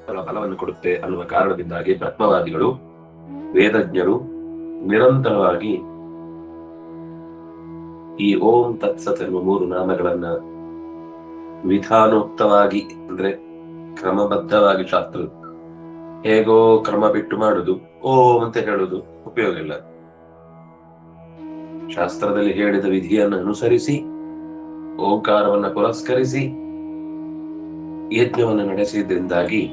ಫಲವನ್ನು ಕೊಡುತ್ತೆ ಅನ್ನುವ ಕಾರಣದಿಂದಾಗಿ ಬ್ರಹ್ಮವಾದಿಗಳು, ವೇದಜ್ಞರು ನಿರಂತರವಾಗಿ ಈ ಓಂ ತತ್ಸತ್ ಎನ್ನುವ 3 ನಾಮಗಳನ್ನ ವಿಧಾನೋಕ್ತವಾಗಿ ಅಂದ್ರೆ ಕ್ರಮಬದ್ಧವಾಗಿ ಶಾಸ್ತ್ರ ಹೇಗೋ ಕ್ರಮ ಬಿಟ್ಟು ಮಾಡುದು, ಓಂ ಅಂತ ಹೇಳುದು ಉಪಯೋಗ ಇಲ್ಲ. ಶಾಸ್ತ್ರದಲ್ಲಿ ಹೇಳಿದ ವಿಧಿಯನ್ನು ಅನುಸರಿಸಿ ಓಂಕಾರವನ್ನ ಪುರಸ್ಕರಿಸಿ ಯಜ್ಞವನ್ನು ನಡೆಸಿದ್ರಿಂದಾಗಿ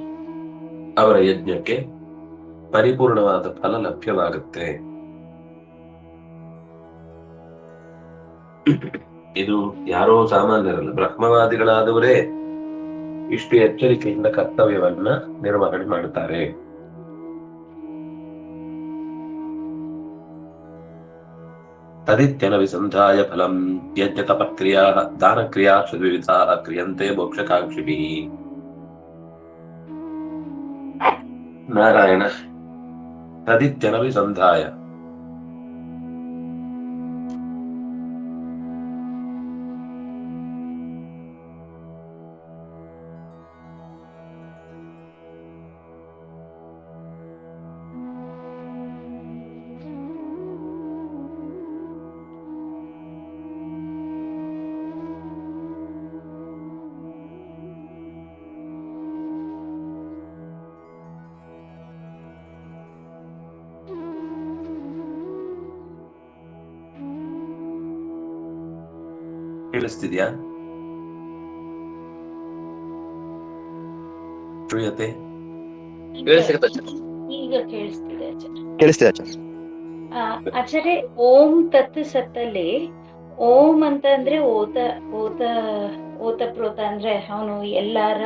ಅವರ ಯಜ್ಞಕ್ಕೆ ಪರಿಪೂರ್ಣವಾದ ಫಲ ಲಭ್ಯವಾಗುತ್ತೆ. ಇದು ಯಾರೋ ಸಾಮಾನ್ಯರಲ್ಲ, ಬ್ರಹ್ಮವಾದಿಗಳಾದವರೇ ಇಷ್ಟು ಎಚ್ಚರಿಕೆಯಿಂದ ಕರ್ತವ್ಯವನ್ನ ನಿರ್ವಹಣೆ ಮಾಡುತ್ತಾರೆ. ತದಿತ್ಯನವಿಸಂಧಾಯ ಫಲಂ ಯಜ್ಞ ತಪಕ್ರಿಯಾ ದಾನಕ್ರಿಯಾ ದ್ವಿವಿಧಾ ಕ್ರಿಯಂತೆ ಮೋಕ್ಷಕಾಂಕ್ಷಿಭಿಃ. ನಾರಾಯಣ ತದಿತ್ಯನವಿಸಂಧಾಯ ಕೇಳಿಸ್ತಿದ್ಯಾ? ಶ್ರೂಯತೆ? ಈಗ ಕೇಳಿಸ್ತಿದೆ ಆಚಾರ್ಯ. ಓಂ ತತ್ ಸತ್ತಲ್ಲಿ ಓಂ ಅಂತ ಅಂದ್ರೆ ಓತ ಅಂದ್ರೆ ಅವನು ಎಲ್ಲಾರ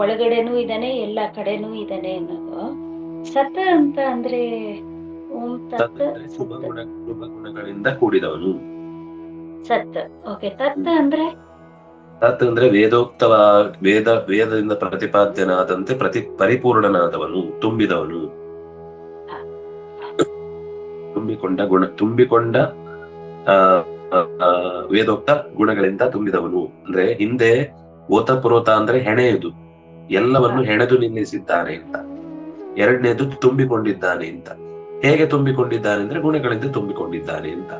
ಒಳಗಡೆನೂ ಇದ್ದಾನೆ, ಎಲ್ಲಾ ಕಡೆನೂ ಇದ್ದಾನೆ ಅನ್ನೋದು. ಸತ ಅಂತ ಅಂದ್ರೆ ಓಂ ತತ್ ಶುಭ ಗುಣಗಳಿಂದ ಕೂಡಿದವನು ಸತ್. ಓಕೆ. ತತ್ ಅಂದ್ರೆ ತತ್ ಅಂದ್ರೆ ವೇದದಿಂದ ಪ್ರತಿಪಾದ್ಯನಾದಂತೆ ಪರಿಪೂರ್ಣನಾದವನು, ತುಂಬಿದವನು, ತುಂಬಿಕೊಂಡ ವೇದೋಕ್ತ ಗುಣಗಳಿಂದ ತುಂಬಿದವನು. ಅಂದ್ರೆ ಹಿಂದೆ ಓತಪುರೋತ ಅಂದ್ರೆ ಹೆಣೆಯುವುದು, ಎಲ್ಲವನ್ನು ಹೆಣೆದು ನಿಲ್ಲಿಸಿದ್ದಾನೆ ಅಂತ. ಎರಡನೇದು ತುಂಬಿಕೊಂಡಿದ್ದಾನೆ ಅಂತ. ಹೇಗೆ ತುಂಬಿಕೊಂಡಿದ್ದಾನೆ ಅಂದ್ರೆ ಗುಣಗಳಿಂದ ತುಂಬಿಕೊಂಡಿದ್ದಾನೆ ಅಂತ.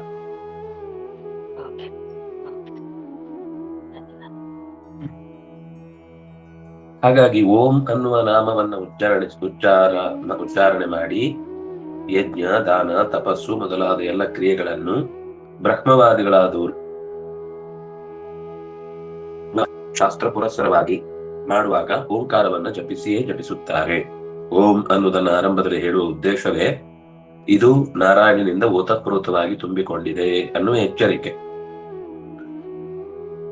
ಹಾಗಾಗಿ ಓಂ ಅನ್ನುವ ನಾಮವನ್ನ ಉಚ್ಚಾರಣೆ ಮಾಡಿ ಯಜ್ಞ, ದಾನ, ತಪಸ್ಸು ಮೊದಲಾದ ಎಲ್ಲ ಕ್ರಿಯೆಗಳನ್ನು ಬ್ರಹ್ಮವಾದಿಗಳಾದವರು ಶಾಸ್ತ್ರ ಪುರಸ್ಸರವಾಗಿ ಮಾಡುವಾಗ ಓಂಕಾರವನ್ನ ಜಪಿಸಿಯೇ ಜಪಿಸುತ್ತಾರೆ. ಓಂ ಅನ್ನುವುದನ್ನ ಆರಂಭದಲ್ಲಿ ಹೇಳುವ ಉದ್ದೇಶವೇ ಇದು ನಾರಾಯಣನಿಂದ ಓತಪ್ರೋತವಾಗಿ ತುಂಬಿಕೊಂಡಿದೆ ಅನ್ನುವ ಎಚ್ಚರಿಕೆ.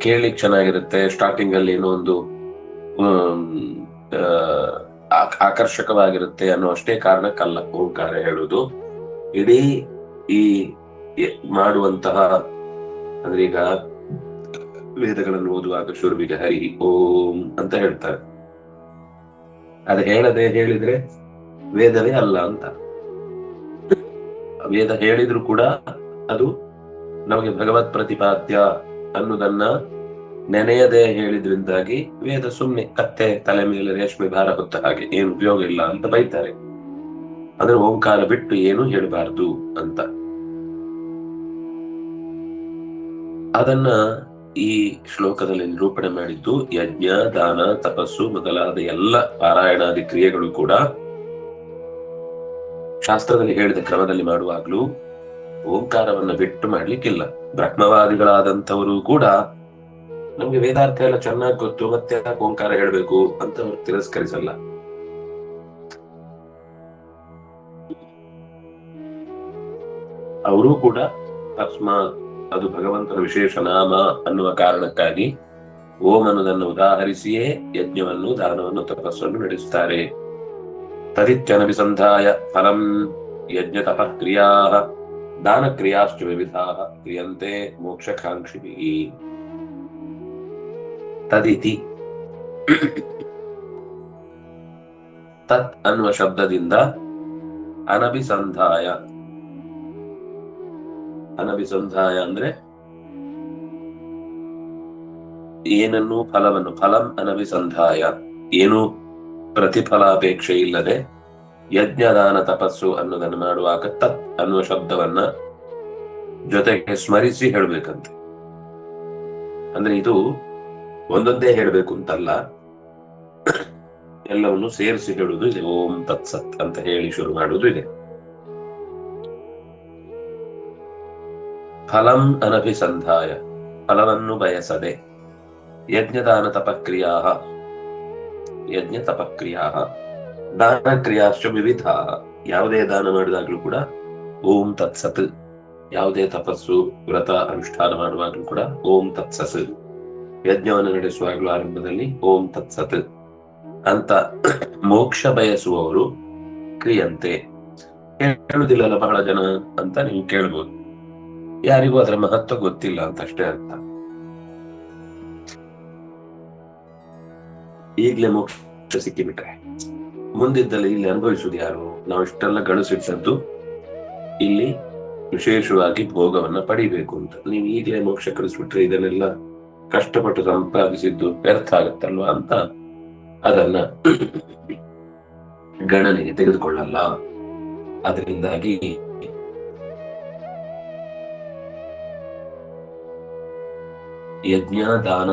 ಕೇಳಲಿಕ್ಕೆ ಚೆನ್ನಾಗಿರುತ್ತೆ, ಸ್ಟಾರ್ಟಿಂಗ್ ಅಲ್ಲಿ ಏನೋ ಒಂದು ಆಕರ್ಷಕವಾಗಿರುತ್ತೆ ಅನ್ನೋ ಅಷ್ಟೇ ಕಾರಣಕ್ಕಲ್ಲ ಓಂಕಾರ ಹೇಳುವುದು. ಇಡೀ ಈ ಮಾಡುವಂತಹ ಅಂದ್ರೆ ಈಗ ವೇದಗಳನ್ನು ಓದುವಾಗ ಶುರುವಿಗೆ ಹರಿ ಓಂ ಅಂತ ಹೇಳ್ತಾರೆ. ಅದು ಹೇಳದೆ ಹೇಳಿದ್ರೆ ವೇದವೇ ಅಲ್ಲ ಅಂತ. ವೇದ ಹೇಳಿದ್ರು ಕೂಡ ಅದು ನಮಗೆ ಭಗವತ್ ಪ್ರತಿಪಾದ್ಯ ಅನ್ನೋದನ್ನ ನೆನೆಯದೆ ಹೇಳಿದ್ರಿಂದಾಗಿ ವೇದ ಸುಮ್ನೆ ಕತ್ತೆ ತಲೆ ಮೇಲೆ ರೇಷ್ಮೆ ಭಾರ ಹೊತ್ತ ಹಾಗೆ, ಏನು ಉಪಯೋಗ ಇಲ್ಲ ಅಂತ ಬೈತಾರೆ. ಅಂದ್ರೆ ಓಂಕಾರ ಬಿಟ್ಟು ಏನು ಹೇಳಬಾರ್ದು ಅಂತ. ಅದನ್ನ ಈ ಶ್ಲೋಕದಲ್ಲಿ ನಿರೂಪಣೆ ಮಾಡಿದ್ದು ಯಜ್ಞ, ದಾನ, ತಪಸ್ಸು ಮೊದಲಾದ ಎಲ್ಲ ಪಾರಾಯಣಾದಿ ಕ್ರಿಯೆಗಳು ಕೂಡ ಶಾಸ್ತ್ರದಲ್ಲಿ ಹೇಳಿದ ಕ್ರಮದಲ್ಲಿ ಮಾಡುವಾಗ್ಲೂ ಓಂಕಾರವನ್ನ ಬಿಟ್ಟು ಮಾಡ್ಲಿಕ್ಕಿಲ್ಲ. ಬ್ರಹ್ಮವಾದಿಗಳಾದಂಥವರು ಕೂಡ ನಮ್ಗೆ ವೇದಾರ್ಥ ಎಲ್ಲ ಚೆನ್ನಾಗಿ ಗೊತ್ತು, ಮತ್ತೆ ಓಂಕಾರ ಹೇಳ್ಬೇಕು ಅಂತ ಅವ್ರು ತಿರಸ್ಕರಿಸಲ್ಲ. ಅವರೂ ಕೂಡ ತಸ್ಮಾತ್ ಅದು ಭಗವಂತನ ವಿಶೇಷ ನಾಮ ಅನ್ನುವ ಕಾರಣಕ್ಕಾಗಿ ಓಂ ಅನ್ನೋದನ್ನು ಉದಾಹರಿಸಿಯೇ ಯಜ್ಞವನ್ನು, ದಾನವನ್ನು, ತಪಸ್ಸನ್ನು ನಡೆಸುತ್ತಾರೆ. ತದಿತ್ಯನಭಿಸಂಧಾಯ ಫಲಂ ಯಜ್ಞ ತಪಃ ಕ್ರಿಯಾ ದಾನ ಕ್ರಿಯಾಶ್ಚ ವಿವಿಧಾ ಕ್ರಿಯಂತೆ ಮೋಕ್ಷಕಾಂಕ್ಷಿಭಿಃ. ತದಿತಿ ತತ್ ಅನ್ನುವ ಶಬ್ದದಿಂದ ಅನಭಿಸಂಧಾಯ ಅಂದ್ರೆ ಏನನ್ನು ಫಲವನ್ನು, ಫಲಂ ಅನಭಿಸಂಧಾಯ ಏನು ಪ್ರತಿಫಲಾಪೇಕ್ಷೆ ಇಲ್ಲದೆ ಯಜ್ಞದಾನ ತಪಸ್ಸು ಅನ್ನೋದನ್ನು ಮಾಡುವಾಗ ತತ್ ಅನ್ನುವ ಶಬ್ದವನ್ನ ಜೊತೆಗೆ ಸ್ಮರಿಸಿ ಹೇಳ್ಬೇಕಂತೆ. ಅಂದ್ರೆ ಇದು ಒಂದೊಂದೇ ಹೇಳ್ಬೇಕು ಅಂತಲ್ಲ, ಎಲ್ಲವನ್ನು ಸೇರಿಸಿ ಹೇಳುವುದು ಇದೆ. ಓಂ ತತ್ಸತ್ ಅಂತ ಹೇಳಿ ಶುರು ಮಾಡುವುದು ಇದೆ. ಫಲಂ ಅನಭಿಸಂಧಾಯ, ಫಲವನ್ನು ಬಯಸದೆ, ಯಜ್ಞದಾನ ತಪಕ್ರಿಯಾ, ಯಜ್ಞ ತಪಕ್ರಿಯಾ, ದಾನ ಕ್ರಿಯಾಶ್ಚ ವಿವಿಧ, ಯಾವುದೇ ದಾನ ಮಾಡಿದಾಗ್ಲೂ ಕೂಡ ಓಂ ತತ್ಸತ್, ಯಾವುದೇ ತಪಸ್ಸು ವ್ರತ ಅನುಷ್ಠಾನ ಮಾಡುವಾಗಲೂ ಕೂಡ ಓಂ ತತ್ಸತ್, ಯಜ್ಞವನ್ನು ನಡೆಸುವಾಗಲೂ ಆರಂಭದಲ್ಲಿ ಓಂ ತತ್ಸತ್ ಅಂತ ಮೋಕ್ಷ ಬಯಸುವವರು ಕ್ರಿಯಂತೆ. ಹೇಳುದಿಲ್ಲಲ್ಲ ಬಹಳ ಜನ ಅಂತ ನೀವು ಕೇಳ್ಬೋದು. ಯಾರಿಗೂ ಅದರ ಮಹತ್ವ ಗೊತ್ತಿಲ್ಲ ಅಂತ ಅಷ್ಟೇ ಅರ್ಥ. ಈಗ್ಲೇ ಮೋಕ್ಷ ಸಿಕ್ಕಿಬಿಟ್ರೆ ಮುಂದಿದ್ದಲ್ಲಿ ಇಲ್ಲಿ ಅನುಭವಿಸುವುದು ಯಾರು? ನಾವು ಇಷ್ಟೆಲ್ಲ ಗಳಿಸಿಟ್ಟದ್ದು ಇಲ್ಲಿ ವಿಶೇಷವಾಗಿ ಭೋಗವನ್ನ ಪಡಿಬೇಕು ಅಂತ. ನೀವು ಈಗಲೇ ಮೋಕ್ಷ ಕಳಿಸ್ಬಿಟ್ರೆ ಇದನ್ನೆಲ್ಲ ಕಷ್ಟಪಟ್ಟು ಸಂಪಾದಿಸಿದ್ದು ವ್ಯರ್ಥ ಆಗತ್ತಲ್ವಾ ಅಂತ ಅದನ್ನ ಗಣನೆಗೆ ತೆಗೆದುಕೊಳ್ಳಲ್ಲ. ಅದರಿಂದಾಗಿ ಯಜ್ಞ ದಾನ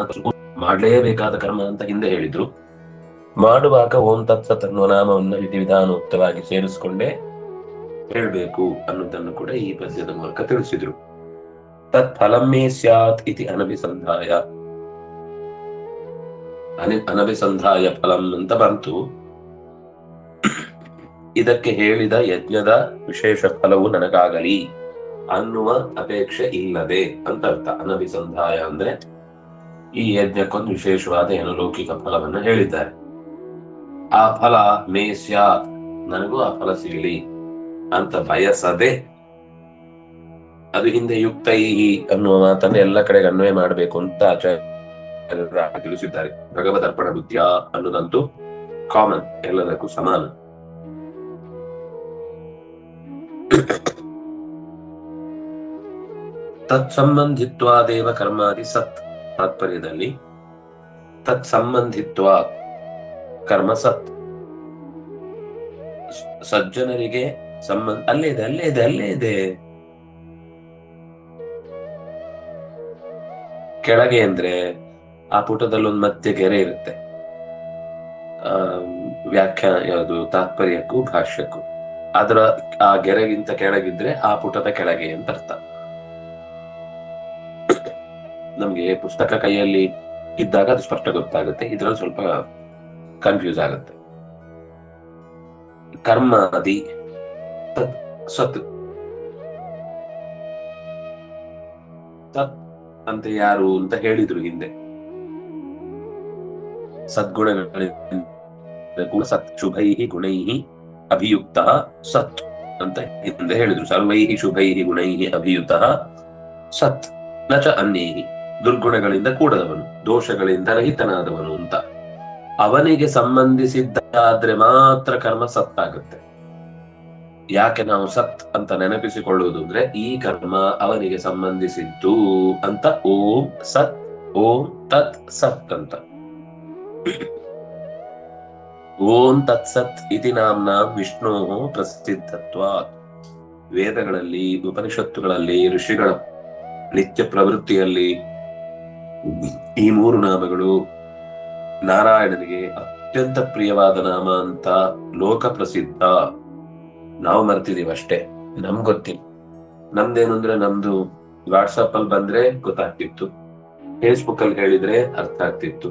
ಮಾಡಲೇಬೇಕಾದ ಕರ್ಮ ಅಂತ ಹಿಂದೆ ಹೇಳಿದ್ರು. ಮಾಡುವಾಗ ಓಂ ತತ್ಸತ್ ಅನ್ನುವ ನಾಮವನ್ನು ವಿಧಿವಿಧಾನೋಕ್ತವಾಗಿ ಸೇರಿಸಿಕೊಂಡೇ ಹೇಳ್ಬೇಕು ಅನ್ನೋದನ್ನು ಕೂಡ ಈ ಪದ್ಯದ ಮೂಲಕ ತಿಳಿಸಿದ್ರು. ತತ್ ಫಲಮ್ಮೇ ಸ್ಯಾತ್ ಇತಿ ಅನಭಿಸಂಧಾಯ, ಅನಭಿಸಂಧಾಯ ಫಲಂ ಅಂತ ಬಂತು. ಇದಕ್ಕೆ ಹೇಳಿದ ಯಜ್ಞದ ವಿಶೇಷ ಫಲವು ನನಗಾಗಲಿ ಅನ್ನುವ ಅಪೇಕ್ಷೆ ಇಲ್ಲದೆ ಅಂತ ಅರ್ಥ. ಅನಭಿಸಂಧಾಯ ಅಂದ್ರೆ ಈ ಯಜ್ಞಕ್ಕೊಂದು ವಿಶೇಷವಾದ ಏನೋ ಲೌಕಿಕ ಫಲವನ್ನ ಹೇಳಿದ್ದಾರೆ. ಆ ಫಲ ಮೇ ಸ್ಯಾತ್, ನನಗೂ ಆ ಫಲ ಸಿಗಲಿ ಅಂತ ಬಯಸದೆ, ಅದು ಹಿಂದೆ ಯುಕ್ತೈಹಿ ಅನ್ನುವ ಮಾತನ್ನ ಎಲ್ಲ ಕಡೆಗೆ ಅನ್ವಯ ಮಾಡಬೇಕು ಅಂತ ಆಚಾರ್ಯ ತಿಳಿಸಿದ್ದಾರೆ. ಭಗವದರ್ಪಣ ಬುದ್ಧಿಯ ಅನ್ನೋದಂತೂ ಕಾಮನ್, ಎಲ್ಲದಕ್ಕೂ ಸಮಾನ. ತತ್ಸಂಬಂಧಿತ್ವಾದೇವ ಕರ್ಮಾದಿ ಸತ್ ತಾತ್ಪರ್ಯದಲ್ಲಿ ತತ್ಸಂಬಂಧಿತ್ವ ಕರ್ಮ ಸತ್, ಸಜ್ಜನರಿಗೆ ಸಂಬಂಧ ಅಲ್ಲೇ ಇದೆ, ಅಲ್ಲೇ ಇದೆ, ಅಲ್ಲೇ ಇದೆ. ಕೆಳಗೆ ಅಂದ್ರೆ ಆ ಪುಟದಲ್ಲೊಂದು ಮಧ್ಯ ಗೆರೆ ಇರುತ್ತೆ. ವ್ಯಾಖ್ಯಾನ ಯಾವುದು, ತಾತ್ಪರ್ಯಕ್ಕೂ ಭಾಷ್ಯಕ್ಕೂ. ಅದರ ಆ ಗೆರೆಗಿಂತ ಕೆಳಗಿದ್ರೆ ಆ ಪುಟದ ಕೆಳಗೆ ಅಂತ ಅರ್ಥ. ನಮ್ಗೆ ಪುಸ್ತಕ ಕೈಯಲ್ಲಿ ಇದ್ದಾಗ ಅದು ಸ್ಪಷ್ಟ ಗೊತ್ತಾಗುತ್ತೆ, ಇದ್ರಲ್ಲಿ ಸ್ವಲ್ಪ ಕನ್ಫ್ಯೂಸ್ ಆಗುತ್ತೆ. ಕರ್ಮಾದಿ ಸತ್, ಸತ್ ಅಂತ ಯಾರು ಅಂತ ಹೇಳಿದ್ರು ಹಿಂದೆ. ಸದ್ಗುಣಗಳಿಂದ ಸತ್, ಶುಭೈಹಿ ಗುಣೈಹಿ ಅಭಿಯುಕ್ತ ಸತ್ ಅಂತ ಹಿಂದೆ ಹೇಳಿದ್ರು. ಸರ್ವೈಹಿ ಶುಭೈಹಿ ಗುಣೈಹಿ ಅಭಿಯುಕ್ತ ಸತ್ ನಚ ಅನ್ಯೈಹಿ, ದುರ್ಗುಣಗಳಿಂದ ಕೂಡದವನು, ದೋಷಗಳಿಂದ ರಹಿತನಾದವನು ಅಂತ. ಅವನಿಗೆ ಸಂಬಂಧಿಸಿದ್ದಾದ್ರೆ ಮಾತ್ರ ಕರ್ಮ ಸತ್ತಾಗುತ್ತೆ. ಯಾಕೆ ನಾವು ಸತ್ ಅಂತ ನೆನಪಿಸಿಕೊಳ್ಳುವುದು ಅಂದ್ರೆ ಈ ಕರ್ಮ ಅವನಿಗೆ ಸಂಬಂಧಿಸಿದ್ದು ಅಂತ. ಓಂ ಸತ್, ಓಂ ತತ್ ಸತ್ ಅಂತ. ಓಂ ತತ್ಸತ್ ಇತಿ ನಾಮ್ನ ವಿಷ್ಣು ಪ್ರಸಿದ್ಧತ್ವಾತ್. ವೇದಗಳಲ್ಲಿ, ಉಪನಿಷತ್ತುಗಳಲ್ಲಿ, ಋಷಿಗಳ ನಿತ್ಯ ಪ್ರವೃತ್ತಿಯಲ್ಲಿ ಈ ಮೂರು ನಾಮಗಳು ನಾರಾಯಣನಿಗೆ ಅತ್ಯಂತ ಪ್ರಿಯವಾದ ನಾಮ ಅಂತ ಲೋಕ ಪ್ರಸಿದ್ಧ. ನಾವು ಮರ್ತಿದೀವಿ ಅಷ್ಟೇ, ನಮ್ಗೆ ಗೊತ್ತಿಲ್ಲ. ನಮ್ದೇನು ಅಂದ್ರೆ ನಮ್ದು ವಾಟ್ಸಪ್ ಅಲ್ಲಿ ಬಂದ್ರೆ ಗೊತ್ತಾಗ್ತಿತ್ತು, ಫೇಸ್ಬುಕ್ ಅಲ್ಲಿ ಹೇಳಿದ್ರೆ ಅರ್ಥ ಆಗ್ತಿತ್ತು,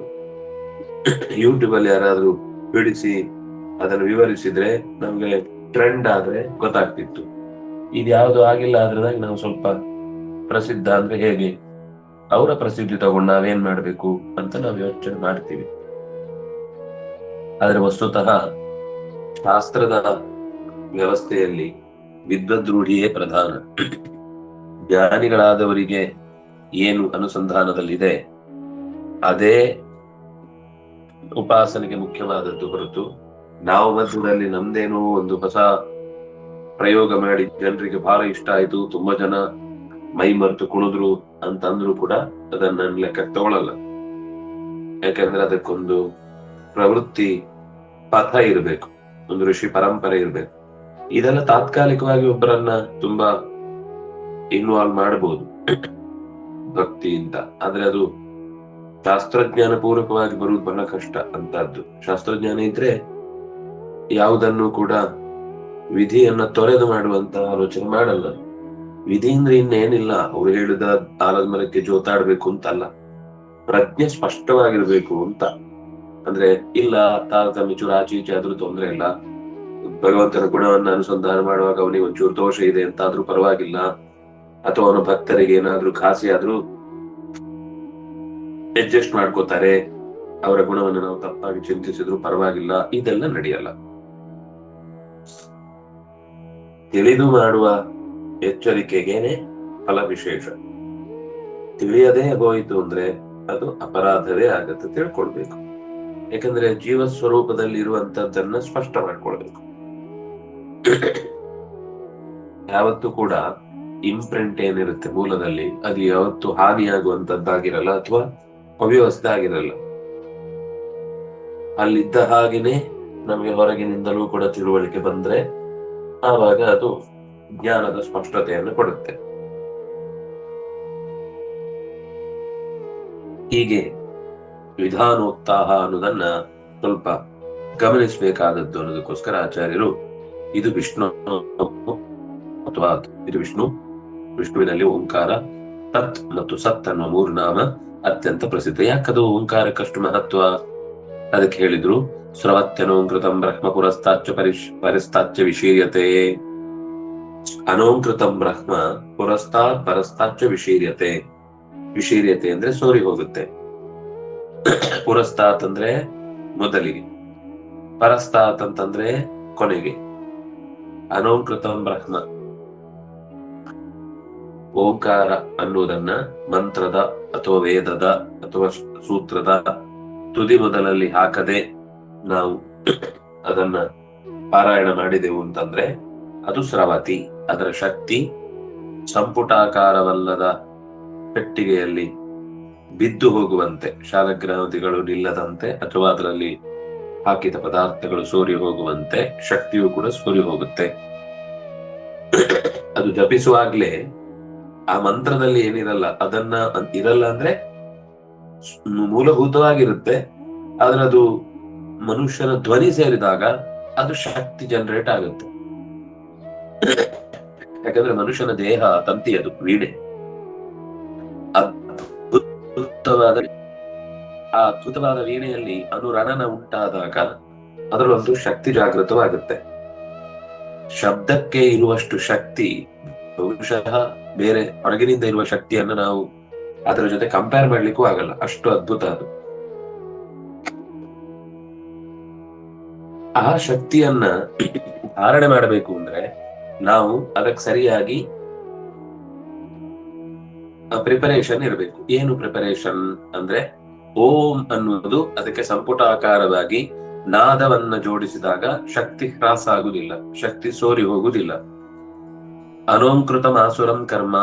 ಯೂಟ್ಯೂಬ್ ಅಲ್ಲಿ ಯಾರಾದ್ರೂ ಬಿಡಿಸಿ ಅದನ್ನು ವಿವರಿಸಿದ್ರೆ ನಮ್ಗೆ ಟ್ರೆಂಡ್ ಆದ್ರೆ ಗೊತ್ತಾಗ್ತಿತ್ತು. ಇದ್ಯಾವುದು ಆಗಿಲ್ಲ ಆದ್ರದಾಗ ನಾವು ಸ್ವಲ್ಪ ಪ್ರಸಿದ್ಧ ಅಂದ್ರೆ ಹೇಗೆ, ಅವರ ಪ್ರಸಿದ್ಧಿ ತಗೊಂಡು ನಾವೇನ್ ಮಾಡ್ಬೇಕು ಅಂತ ನಾವು ಯೋಚನೆ ಮಾಡ್ತೀವಿ. ಆದ್ರೆ ವಸ್ತುತಃ ಶಾಸ್ತ್ರದ ವ್ಯವಸ್ಥೆಯಲ್ಲಿ ವಿದ್ವದ್ರೂಢಿಯೇ ಪ್ರಧಾನ. ಜ್ಞಾನಿಗಳಾದವರಿಗೆ ಏನು ಅನುಸಂಧಾನದಲ್ಲಿದೆ ಅದೇ ಉಪಾಸನೆಗೆ ಮುಖ್ಯವಾದದ್ದು ಹೊರತು ನಾವು ಮಧ್ಯದಲ್ಲಿ ನಮ್ದೇನೋ ಒಂದು ಹೊಸ ಪ್ರಯೋಗ ಮಾಡಿ ಜನರಿಗೆ ಬಹಳ ಇಷ್ಟ ಆಯ್ತು, ತುಂಬಾ ಜನ ಮೈ ಮರೆತು ಕುಣಿದ್ರು ಅಂತಂದ್ರು ಕೂಡ ಅದನ್ನ ಲೆಕ್ಕ ತಗೊಳ್ಳಲ್ಲ. ಯಾಕಂದ್ರೆ ಅದಕ್ಕೊಂದು ಪ್ರವೃತ್ತಿ ಪಥ ಇರಬೇಕು, ಒಂದು ಋಷಿ ಪರಂಪರೆ ಇರಬೇಕು. ಇದೆಲ್ಲ ತಾತ್ಕಾಲಿಕವಾಗಿ ಒಬ್ಬರನ್ನ ತುಂಬಾ ಇನ್ವಾಲ್ವ್ ಮಾಡಬಹುದು ಭಕ್ತಿಯಿಂದ, ಆದ್ರೆ ಅದು ಶಾಸ್ತ್ರಜ್ಞಾನ ಪೂರ್ವಕವಾಗಿ ಬರುವುದು ಬಹಳ ಕಷ್ಟ ಅಂತದ್ದು. ಶಾಸ್ತ್ರಜ್ಞಾನ ಇದ್ರೆ ಯಾವುದನ್ನು ಕೂಡ ವಿಧಿಯನ್ನ ತೊರೆದು ಮಾಡುವಂತ ಆಲೋಚನೆ ಮಾಡಲ್ಲ. ವಿಧಿ ಅಂದ್ರೆ ಇನ್ನೇನಿಲ್ಲ, ಅವ್ರು ಹೇಳಿದ ಆಲದ ಮರಕ್ಕೆ ಜೋತಾಡ್ಬೇಕು ಅಂತಲ್ಲ, ಪ್ರಜ್ಞೆ ಸ್ಪಷ್ಟವಾಗಿರ್ಬೇಕು ಅಂತ. ಅಂದ್ರೆ ಇಲ್ಲ ತಾರತಮ್ಯ ಚೂರು ಆಚೆ ಈಚೆ ಆದ್ರೂ ತೊಂದ್ರೆ ಇಲ್ಲ, ಭಗವಂತನ ಗುಣವನ್ನ ಅನುಸಂಧಾನ ಮಾಡುವಾಗ ಅವನಿಗೆ ಒಂಚೂರು ದೋಷ ಇದೆ ಅಂತ ಆದ್ರೂ ಪರವಾಗಿಲ್ಲ, ಅಥವಾ ಅವನ ಭಕ್ತರಿಗೆ ಏನಾದ್ರೂ ಖಾಸಿ ಆದ್ರೂ ಅಡ್ಜಸ್ಟ್ ಮಾಡ್ಕೋತಾರೆ, ಅವರ ಗುಣವನ್ನು ನಾವು ತಪ್ಪಾಗಿ ಚಿಂತಿಸಿದ್ರು ಪರವಾಗಿಲ್ಲ, ಇದೆಲ್ಲ ನಡೆಯಲ್ಲ. ತಿಳಿದು ಮಾಡುವ ಎಚ್ಚರಿಕೆಗೇನೆ ಫಲ ವಿಶೇಷ. ತಿಳಿಯದೇ ಹೋಯಿತು ಅಂದ್ರೆ ಅದು ಅಪರಾಧವೇ ಆಗತ್ತೆ, ತಿಳ್ಕೊಳ್ಬೇಕು. ಯಾಕಂದ್ರೆ ಜೀವ ಸ್ವರೂಪದಲ್ಲಿ ಇರುವಂತದ್ದನ್ನ ಸ್ಪಷ್ಟ ಮಾಡ್ಕೊಳ್ಬೇಕು. ಯಾವತ್ತೂ ಕೂಡ ಇಂಪ್ರಿಂಟ್ ಏನಿರುತ್ತೆ ಮೂಲದಲ್ಲಿ, ಅದು ಯಾವತ್ತು ಹಾನಿಯಾಗುವಂತದ್ದಾಗಿರಲ್ಲ ಅಥವಾ ಅವ್ಯವಸ್ಥೆ ಆಗಿರಲ್ಲ. ಅಲ್ಲಿದ್ದ ಹಾಗೇನೆ ನಮಗೆ ಹೊರಗಿನಿಂದಲೂ ಕೂಡ ತಿಳುವಳಿಕೆ ಬಂದ್ರೆ ಆವಾಗ ಅದು ಜ್ಞಾನದ ಸ್ಪಷ್ಟತೆಯನ್ನು ಕೊಡುತ್ತೆ. ಹೀಗೆ ವಿಧಾನೋಕ್ತಾಹ ಅನ್ನೋದನ್ನ ಸ್ವಲ್ಪ ಗಮನಿಸಬೇಕಾದದ್ದು ಅನ್ನೋದಕ್ಕೋಸ್ಕರ ಆಚಾರ್ಯರು ಇದು ವಿಷ್ಣು ಅಥವಾ ಇದು ವಿಷ್ಣುವಿನಲ್ಲಿ ಓಂಕಾರ, ತತ್ ಮತ್ತು ಸತ್ ಅನ್ನುವ 3 ನಾಮ ಅತ್ಯಂತ ಪ್ರಸಿದ್ಧ. ಯಾಕದು ಓಂಕಾರಕ್ಕಷ್ಟು ಮಹತ್ವ? ಅದಕ್ಕೆ ಹೇಳಿದ್ರು ಸ್ರವತ್ಯನೋಂಕೃತಂ ಬ್ರಹ್ಮ ಪುರಸ್ತಾಚ್ಯ ಪರಿಸ್ತಾಚ್ಯ ವಿಶೀರ್ಯತೆ. ಅನೋಂಕೃತಂ ಬ್ರಹ್ಮ ಪುರಸ್ತಾತ್ ಪರಸ್ತಾಚ್ಯ ವಿಶೀರ್ಯತೆ. ವಿಶೀರ್ಯತೆ ಅಂದ್ರೆ ಸೋರಿ ಹೋಗುತ್ತೆ. ಪುರಸ್ತಾತ್ ಅಂದ್ರೆ ಮೊದಲಿಗೆ, ಪರಸ್ತಾತ್ ಅಂತಂದ್ರೆ ಕೊನೆಗೆ. ಅನೋಂಕೃತಂ ಬ್ರಹ್ಮ, ಓಂಕಾರ ಅನ್ನುವುದನ್ನ ಮಂತ್ರದ ಅಥವಾ ವೇದದ ಅಥವಾ ಸೂತ್ರದ ತುದಿ ಮೊದಲಲ್ಲಿ ಹಾಕದೆ ನಾವು ಅದನ್ನ ಪಾರಾಯಣ ಮಾಡಿದೆವು ಅಂತಂದ್ರೆ ಅದು ಸ್ರವತಿ. ಅದರ ಶಕ್ತಿ ಸಂಪುಟಾಕಾರವಲ್ಲದ ಪೆಟ್ಟಿಗೆಯಲ್ಲಿ ಬಿದ್ದು ಹೋಗುವಂತೆ, ಶಾಲಗ್ರಾಮದಿಗಳು ನಿಲ್ಲದಂತೆ ಅಥವಾ ಅದರಲ್ಲಿ ಹಾಕಿದ ಪದಾರ್ಥಗಳು ಸೋರಿ ಹೋಗುವಂತೆ ಶಕ್ತಿಯು ಕೂಡ ಸೋರಿ ಹೋಗುತ್ತೆ. ಅದು ಜಪಿಸುವಾಗ್ಲೇ ಆ ಮಂತ್ರದಲ್ಲಿ ಏನಿರಲ್ಲ ಅದನ್ನ ಇರಲ್ಲ ಅಂದ್ರೆ ಮೂಲಭೂತವಾಗಿರುತ್ತೆ, ಆದ್ರೆ ಅದು ಮನುಷ್ಯನ ಧ್ವನಿ ಸೇರಿದಾಗ ಅದು ಶಕ್ತಿ ಜನರೇಟ್ ಆಗುತ್ತೆ. ಯಾಕಂದ್ರೆ ಮನುಷ್ಯನ ದೇಹ ತಂತಿ, ಅದು ವೀಣೆ. ಆ ಅದ್ಭುತವಾದ ವೀಣೆಯಲ್ಲಿ ಅನುರಣನ ಉಂಟಾದಾಗ ಅದರಲ್ಲೊಂದು ಶಕ್ತಿ ಜಾಗೃತವಾಗುತ್ತೆ. ಶಬ್ದಕ್ಕೆ ಇರುವಷ್ಟು ಶಕ್ತಿ ಬಹುಶಃ ಬೇರೆ ಹೊರಗಿನಿಂದ ಇರುವ ಶಕ್ತಿಯನ್ನ ನಾವು ಅದರ ಜೊತೆ ಕಂಪೇರ್ ಮಾಡ್ಲಿಕ್ಕೂ ಆಗಲ್ಲ, ಅಷ್ಟು ಅದ್ಭುತ ಅದು. ಆ ಶಕ್ತಿಯನ್ನ ಧಾರಣೆ ಮಾಡಬೇಕು ಅಂದ್ರೆ ನಾವು ಅದಕ್ಕೆ ಸರಿಯಾಗಿ ಪ್ರಿಪರೇಷನ್ ಇರಬೇಕು. ಏನು ಪ್ರಿಪರೇಷನ್ ಅಂದ್ರೆ, ಓಂ ಅನ್ನುವುದು ಅದಕ್ಕೆ ಸಂಪುಟಾಕಾರವಾಗಿ ನಾದವನ್ನ ಜೋಡಿಸಿದಾಗ ಶಕ್ತಿ ಹ್ರಾಸ ಆಗುವುದಿಲ್ಲ, ಶಕ್ತಿ ಸೋರಿ ಹೋಗುವುದಿಲ್ಲ. ಅನೋಂಕೃತ ಆಸುರಂ ಕರ್ಮ,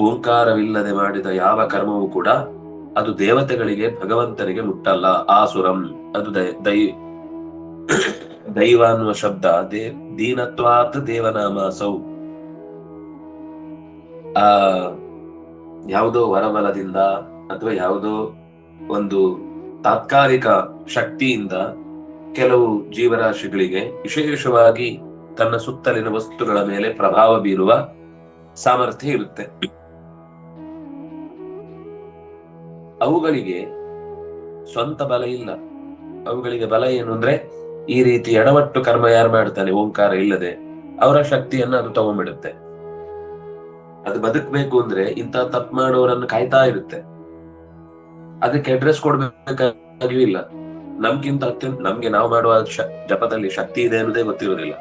ಓಂಕಾರವಿಲ್ಲದೆ ಮಾಡಿದ ಯಾವ ಕರ್ಮವೂ ಕೂಡ ಅದು ದೇವತೆಗಳಿಗೆ ಭಗವಂತನಿಗೆ ಮುಟ್ಟಲ್ಲ. ಆಸುರಂ ಅದು ದೈವ ಅನ್ನುವ ಶಬ್ದ ದೀನತ್ವಾತ್ ದೇವನಾಮಾಸೌ. ಯಾವುದೋ ವರಬಲದಿಂದ ಅಥವಾ ಯಾವುದೋ ಒಂದು ತಾತ್ಕಾಲಿಕ ಶಕ್ತಿಯಿಂದ ಕೆಲವು ಜೀವರಾಶಿಗಳಿಗೆ ವಿಶೇಷವಾಗಿ ತನ್ನ ಸುತ್ತಲಿನ ವಸ್ತುಗಳ ಮೇಲೆ ಪ್ರಭಾವ ಬೀರುವ ಸಾಮರ್ಥ್ಯ ಇರುತ್ತೆ. ಅವುಗಳಿಗೆ ಸ್ವಂತ ಬಲ ಇಲ್ಲ. ಅವುಗಳಿಗೆ ಬಲ ಏನು ಅಂದ್ರೆ, ಈ ರೀತಿ ಎಡವಟ್ಟು ಕರ್ಮ ಯಾರು ಮಾಡ್ತಾನೆ ಓಂಕಾರ ಇಲ್ಲದೆ, ಅವರ ಶಕ್ತಿಯನ್ನ ಅದು ತಗೊಂಡ್ಬಿಡುತ್ತೆ. ಅದು ಬದುಕಬೇಕು ಅಂದ್ರೆ ಇಂಥ ತಪ್ಪು ಮಾಡೋರನ್ನು ಕಾಯ್ತಾ ಇರುತ್ತೆ. ಅದಕ್ಕೆ ಅಡ್ರೆಸ್ ಕೊಡ್ಬೇಕಾಗಿಯೂ ಇಲ್ಲ. ನಮ್ಗಿಂತ ನಮ್ಗೆ ನಾವು ಮಾಡುವ ಜಪದಲ್ಲಿ ಶಕ್ತಿ ಇದೆ ಅನ್ನೋದೇ ಗೊತ್ತಿರೋದಿಲ್ಲ,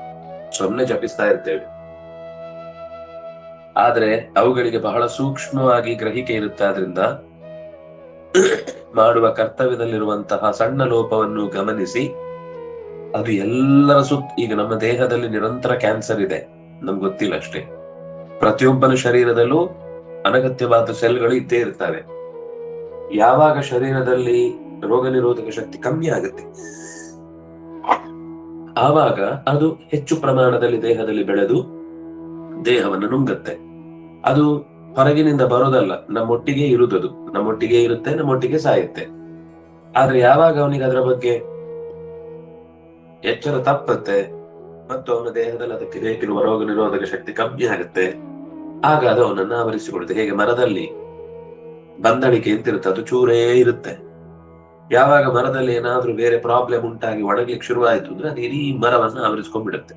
ಸುಮ್ಮನೆ ಜಪಿಸ್ತಾ ಇರ್ತೇವೆ. ಆದ್ರೆ ಅವುಗಳಿಗೆ ಬಹಳ ಸೂಕ್ಷ್ಮವಾಗಿ ಗ್ರಹಿಕೆ ಇರುತ್ತೆ. ಆದ್ರಿಂದ ಮಾಡುವ ಕರ್ತವ್ಯದಲ್ಲಿರುವಂತಹ ಸಣ್ಣ ಲೋಪವನ್ನು ಗಮನಿಸಿ ಅದು ಎಲ್ಲರ ಈಗ ನಮ್ಮ ದೇಹದಲ್ಲಿ ನಿರಂತರ ಕ್ಯಾನ್ಸರ್ ಇದೆ, ನಮ್ಗೆ ಗೊತ್ತಿಲ್ಲ ಅಷ್ಟೇ. ಪ್ರತಿಯೊಬ್ಬನ ಶರೀರದಲ್ಲೂ ಅನಗತ್ಯವಾದ ಸೆಲ್ಗಳು ಇದ್ದೇ ಇರ್ತವೆ. ಯಾವಾಗ ಶರೀರದಲ್ಲಿ ರೋಗ ನಿರೋಧಕ ಶಕ್ತಿ ಕಮ್ಮಿ ಆಗುತ್ತೆ. ಆವಾಗ ಅದು ಹೆಚ್ಚು ಪ್ರಮಾಣದಲ್ಲಿ ದೇಹದಲ್ಲಿ ಬೆಳೆದು ದೇಹವನ್ನು ನುಂಗುತ್ತೆ. ಅದು ಹೊರಗಿನಿಂದ ಬರೋದಲ್ಲ, ನಮ್ಮೊಟ್ಟಿಗೆ ಇರುವುದು, ನಮ್ಮೊಟ್ಟಿಗೆ ಇರುತ್ತೆ, ನಮ್ಮೊಟ್ಟಿಗೆ ಸಾಯುತ್ತೆ. ಆದ್ರೆ ಯಾವಾಗ ಅವನಿಗೆ ಅದರ ಬಗ್ಗೆ ಎಚ್ಚರ ತಪ್ಪತ್ತೆ ಮತ್ತು ಅವನ ದೇಹದಲ್ಲಿ ಅದಕ್ಕೆ ಬೇಕಿರುವ ರೋಗ ನಿರೋಧಕ ಶಕ್ತಿ ಕಮ್ಮಿ ಆಗುತ್ತೆ, ಆಗ ಅದು ಅವನನ್ನ ಆವರಿಸಿಕೊಳ್ಳುತ್ತೆ. ಹೇಗೆ ಮರದಲ್ಲಿ ಬಂದಣಿಕೆ ಅಂತಿರುತ್ತೆ, ಅದು ಚೂರೇ ಇರುತ್ತೆ. ಯಾವಾಗ ಮರದಲ್ಲಿ ಏನಾದ್ರೂ ಬೇರೆ ಪ್ರಾಬ್ಲಮ್ ಉಂಟಾಗಿ ಒಣಗ್ಲಿಕ್ಕೆ ಶುರುವಾಯ್ತು ಅಂದ್ರೆ ಅದು ಇಡೀ ಮರವನ್ನ ಆವರಿಸ್ಕೊಂಡ್ಬಿಡುತ್ತೆ.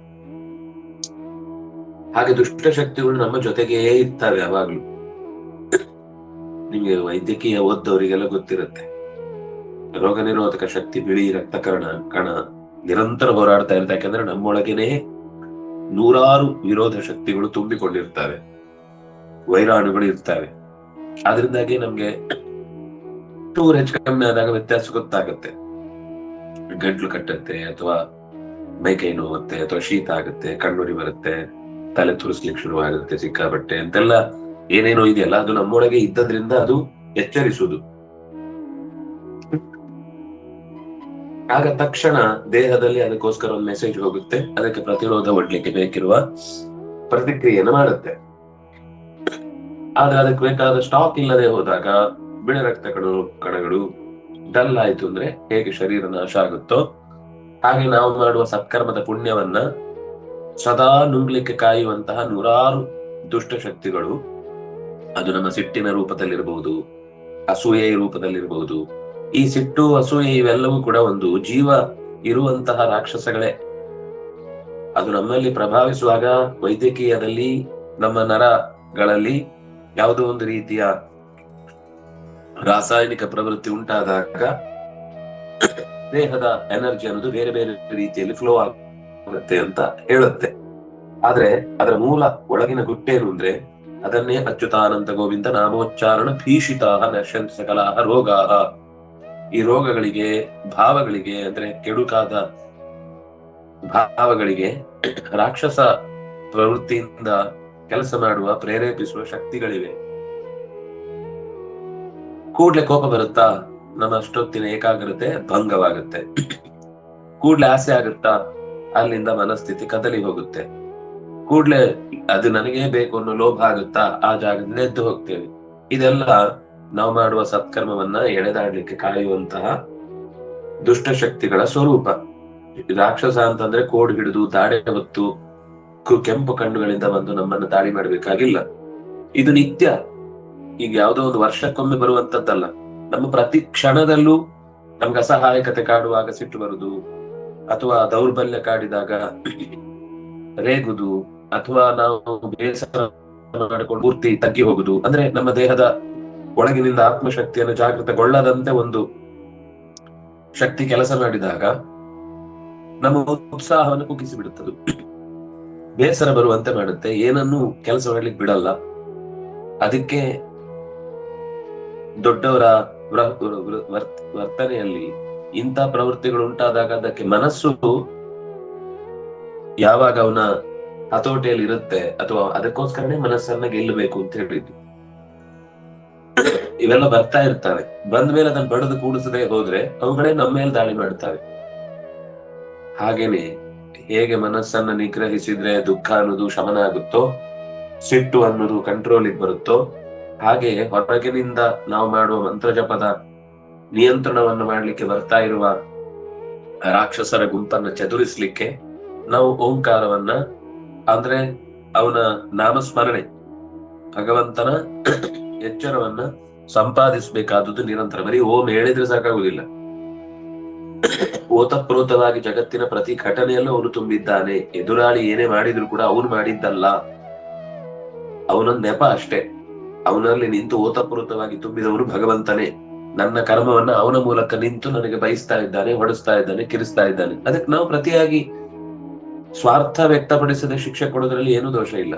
ಹಾಗೆ ದುಷ್ಟಶಕ್ತಿಗಳು ನಮ್ಮ ಜೊತೆಗೇ ಇರ್ತವೆ ಯಾವಾಗ್ಲೂ. ನಿಮಗೆ ವೈದ್ಯಕೀಯ ಓದ್ದವರಿಗೆಲ್ಲ ಗೊತ್ತಿರುತ್ತೆ, ರೋಗ ನಿರೋಧಕ ಶಕ್ತಿ, ಬಿಳಿ ರಕ್ತ ಕಣ ನಿರಂತರ ಹೋರಾಡ್ತಾ ಇರುತ್ತೆ. ಯಾಕಂದ್ರೆ ನಮ್ಮೊಳಗೇನೆ ನೂರಾರು ವಿರೋಧ ಶಕ್ತಿಗಳು ತುಂಬಿಕೊಂಡಿರ್ತವೆ, ವೈರಾಣುಗಳು ಇರ್ತವೆ. ಅದರಿಂದಾಗಿ ನಮ್ಗೆ ಟೂರ್ ಹೆಚ್ಚು ಕಮ್ಮಿ ಆದಾಗ ವ್ಯತ್ಯಾಸ ಗೊತ್ತಾಗುತ್ತೆ. ಗಂಟ್ಲು ಕಟ್ಟುತ್ತೆ, ಅಥವಾ ಮೈಕೈ ನೋವುತ್ತೆ, ಅಥವಾ ಶೀತ ಆಗುತ್ತೆ, ಕಣ್ಣುರಿ ಬರುತ್ತೆ, ತಲೆ ತುರಿಸ್ಲಿಕ್ಕೆ ಶುರುವಾಗುತ್ತೆ ಸಿಕ್ಕಾಬಟ್ಟೆ ಅಂತೆಲ್ಲ ಏನೇನೋ ಇದೆಯಲ್ಲ, ಅದು ನಮ್ಮೊಳಗೆ ಇದ್ದದ್ರಿಂದ ಅದು ಎಚ್ಚರಿಸುವುದು. ಆಗ ತಕ್ಷಣ ದೇಹದಲ್ಲಿ ಅದಕ್ಕೋಸ್ಕರ ಒಂದು ಮೆಸೇಜ್ ಹೋಗುತ್ತೆ, ಅದಕ್ಕೆ ಪ್ರತಿರೋಧ ಒಡ್ಲಿಕ್ಕೆ ಬೇಕಿರುವ ಪ್ರತಿಕ್ರಿಯೆಯನ್ನು ಮಾಡುತ್ತೆ. ಆದ್ರೆ ಅದಕ್ಕೆ ಬೇಕಾದ ಸ್ಟಾಕ್ ಇಲ್ಲದೆ ಹೋದಾಗ ಬಿಳಿ ರಕ್ತ ಕಣಗಳು ಡಲ್ ಆಯ್ತು ಅಂದ್ರೆ ಹೇಗೆ ಶರೀರ ನಾಶ ಆಗುತ್ತೋ ಹಾಗೆ ನಾವು ಮಾಡುವ ಸತ್ಕರ್ಮದ ಪುಣ್ಯವನ್ನ ಸದಾ ನುಂಗ್ಲಿಕ್ಕೆ ಕಾಯುವಂತಹ ನೂರಾರು ದುಷ್ಟಶಕ್ತಿಗಳು, ಅದು ನಮ್ಮ ಸಿಟ್ಟಿನ ರೂಪದಲ್ಲಿರಬಹುದು, ಅಸೂಯೆಯ ರೂಪದಲ್ಲಿರಬಹುದು. ಈ ಸಿಟ್ಟು, ಅಸೂಯೆ ಇವೆಲ್ಲವೂ ಕೂಡ ಒಂದು ಜೀವ ಇರುವಂತಹ ರಾಕ್ಷಸಗಳೇ. ಅದು ನಮ್ಮಲ್ಲಿ ಪ್ರಭಾವಿಸುವಾಗ ವೈದ್ಯಕೀಯದಲ್ಲಿ ನಮ್ಮ ನರಗಳಲ್ಲಿ ಯಾವುದೋ ಒಂದು ರೀತಿಯ ರಾಸಾಯನಿಕ ಪ್ರವೃತ್ತಿ ಉಂಟಾದಾಗ ದೇಹದ ಎನರ್ಜಿ ಅನ್ನೋದು ಬೇರೆ ಬೇರೆ ರೀತಿಯಲ್ಲಿ ಫ್ಲೋ ಆಗುತ್ತೆ ಅಂತ ಹೇಳುತ್ತೆ. ಆದ್ರೆ ಅದರ ಮೂಲ ಒಳಗಿನ ಗುಟ್ಟೇನು ಅಂದ್ರೆ ಅದನ್ನೇ ಅಚ್ಯುತಾನಂತ ಗೋವಿಂದ ನಾಮೋಚ್ಚಾರಣ ಭೀಷಿತಾ ನಶ್ಯಂತ ಸಕಲಾಹ ರೋಗಾಹ. ಈ ರೋಗಗಳಿಗೆ, ಭಾವಗಳಿಗೆ, ಅಂದ್ರೆ ಕೆಡುಕಾದ ಭಾವಗಳಿಗೆ ರಾಕ್ಷಸ ಪ್ರವೃತ್ತಿಯಿಂದ ಕೆಲಸ ಮಾಡುವ, ಪ್ರೇರೇಪಿಸುವ ಶಕ್ತಿಗಳಿವೆ. ಕೂಡ್ಲೆ ಕೋಪ ಬರುತ್ತಾ, ನಮ್ಮ ಅಷ್ಟೊತ್ತಿನ ಏಕಾಗ್ರತೆ ಭಂಗವಾಗುತ್ತೆ. ಕೂಡ್ಲೆ ಆಸೆ ಆಗುತ್ತಾ, ಅಲ್ಲಿಂದ ಮನಸ್ಥಿತಿ ಕದಲಿ ಹೋಗುತ್ತೆ. ಕೂಡ್ಲೆ ಅದು ನನಗೇ ಬೇಕು ಅನ್ನೋ ಲೋಭ ಆಗುತ್ತಾ, ಆ ಜಾಗದಿಂದ ಎದ್ದು ಹೋಗ್ತೇವೆ. ಇದೆಲ್ಲ ನಾವು ಮಾಡುವ ಸತ್ಕರ್ಮವನ್ನ ಎಳೆದಾಡ್ಲಿಕ್ಕೆ ಕಾಯುವಂತಹ ದುಷ್ಟಶಕ್ತಿಗಳ ಸ್ವರೂಪ. ರಾಕ್ಷಸ ಅಂತಂದ್ರೆ ಕೋಡ್ ಹಿಡಿದು ದಾಡೆ ಹೊತ್ತು ಕೆಂಪು ಕಣ್ಣುಗಳಿಂದ ಬಂದು ನಮ್ಮನ್ನು ದಾಳಿ ಮಾಡಬೇಕಾಗಿಲ್ಲ. ಇದು ನಿತ್ಯ, ಈಗ ಯಾವುದೋ ಒಂದು ವರ್ಷಕ್ಕೊಮ್ಮೆ ಬರುವಂತದ್ದಲ್ಲ. ನಮ್ಮ ಪ್ರತಿ ಕ್ಷಣದಲ್ಲೂ ನಮ್ಗೆ ಅಸಹಾಯಕತೆ ಕಾಡುವಾಗ ಸಿಟ್ಟು ಬರುದು, ಅಥವಾ ದೌರ್ಬಲ್ಯ ಕಾಡಿದಾಗ ರೇಗುದು, ಅಥವಾ ನಾವು ಬೇಸರ ಮಾಡಿಕೊಂಡು ಪೂರ್ತಿ ತಗ್ಗಿ ಹೋಗುದು. ಅಂದ್ರೆ ನಮ್ಮ ದೇಹದ ಒಳಗಿನಿಂದ ಆತ್ಮಶಕ್ತಿಯನ್ನು ಜಾಗೃತಗೊಳ್ಳದಂತೆ ಒಂದು ಶಕ್ತಿ ಕೆಲಸ ಮಾಡಿದಾಗ ನಮ್ಮ ಉತ್ಸಾಹವನ್ನು ಕುಗ್ಗಿಸಿ ಬಿಡುತ್ತದೆ, ಬೇಸರ ಬರುವಂತೆ ಮಾಡುತ್ತೆ, ಏನನ್ನೂ ಕೆಲಸ ಮಾಡ್ಲಿಕ್ಕೆ ಬಿಡಲ್ಲ. ಅದಕ್ಕೆ ದೊಡ್ಡವರ ವರ್ತನೆಯಲ್ಲಿ ಇಂಥ ಪ್ರವೃತ್ತಿಗಳು ಉಂಟಾದಾಗ ಅದಕ್ಕೆ ಮನಸ್ಸು ಯಾವಾಗ ಅವನ ಹತೋಟಿಯಲ್ಲಿ ಇರುತ್ತೆ, ಅಥವಾ ಅದಕ್ಕೋಸ್ಕರನೇ ಮನಸ್ಸನ್ನ ಗೆಲ್ಲಬೇಕು ಅಂತ ಹೇಳಿದ್ದು. ಇವೆಲ್ಲ ಬರ್ತಾ ಇರ್ತವೆ, ಬಂದ ಮೇಲೆ ಅದನ್ನ ಬಡದು ಕೂಡಿಸದೆ ಹೋದ್ರೆ ಅವುಗಳೇ ನಮ್ಮ ಮೇಲೆ ದಾಳಿ ಮಾಡ್ತವೆ. ಹಾಗೇನೆ ಹೇಗೆ ಮನಸ್ಸನ್ನ ನಿಗ್ರಹಿಸಿದ್ರೆ ದುಃಖ ಅನ್ನೋದು ಶಮನ ಆಗುತ್ತೋ, ಸಿಟ್ಟು ಅನ್ನೋದು ಕಂಟ್ರೋಲಿಗೆ ಬರುತ್ತೋ, ಹಾಗೆ ಹೊರಗಿನಿಂದ ನಾವು ಮಾಡುವ ಮಂತ್ರ ಜಪದ ನಿಯಂತ್ರಣವನ್ನು ಮಾಡ್ಲಿಕ್ಕೆ ಬರ್ತಾ ಇರುವ ರಾಕ್ಷಸರ ಗುಂಪನ್ನ ಚದುರಿಸ್ಲಿಕ್ಕೆ ನಾವು ಓಂಕಾರವನ್ನ, ಅಂದ್ರೆ ಅವನ ನಾಮಸ್ಮರಣೆ, ಭಗವಂತನ ಎಚ್ಚರವನ್ನ ಸಂಪಾದಿಸಬೇಕಾದದ್ದು ನಿರಂತರ. ಬರೀ ಓಂ ಹೇಳಿದ್ರೆ ಸಾಕಾಗುವುದಿಲ್ಲ. ಓತಪ್ರೋತವಾಗಿ ಜಗತ್ತಿನ ಪ್ರತಿ ಘಟನೆಯಲ್ಲೂ ಅವನು ತುಂಬಿದ್ದಾನೆ. ಎದುರಾಳಿ ಏನೇ ಮಾಡಿದ್ರು ಕೂಡ ಅವನು ಮಾಡಿದ್ದಲ್ಲ, ಅವನೊಂದ್ ನೆಪ ಅಷ್ಟೇ. ಅವನಲ್ಲಿ ನಿಂತು ಓತಪ್ರೋತವಾಗಿ ತುಂಬಿದವನು ಭಗವಂತನೇ. ನನ್ನ ಕರ್ಮವನ್ನ ಅವನ ಮೂಲಕ ನಿಂತು ನನಗೆ ಬಯಸ್ತಾ ಇದ್ದಾನೆ, ಹೊಡಿಸ್ತಾ ಇದ್ದಾನೆ, ಕಿರಿಸ್ತಾ ಇದ್ದಾನೆ. ಅದಕ್ಕೆ ನಾವು ಪ್ರತಿಯಾಗಿ ಸ್ವಾರ್ಥ ವ್ಯಕ್ತಪಡಿಸದೆ ಶಿಕ್ಷೆ ಕೊಡೋದ್ರಲ್ಲಿ ಏನೂ ದೋಷ ಇಲ್ಲ.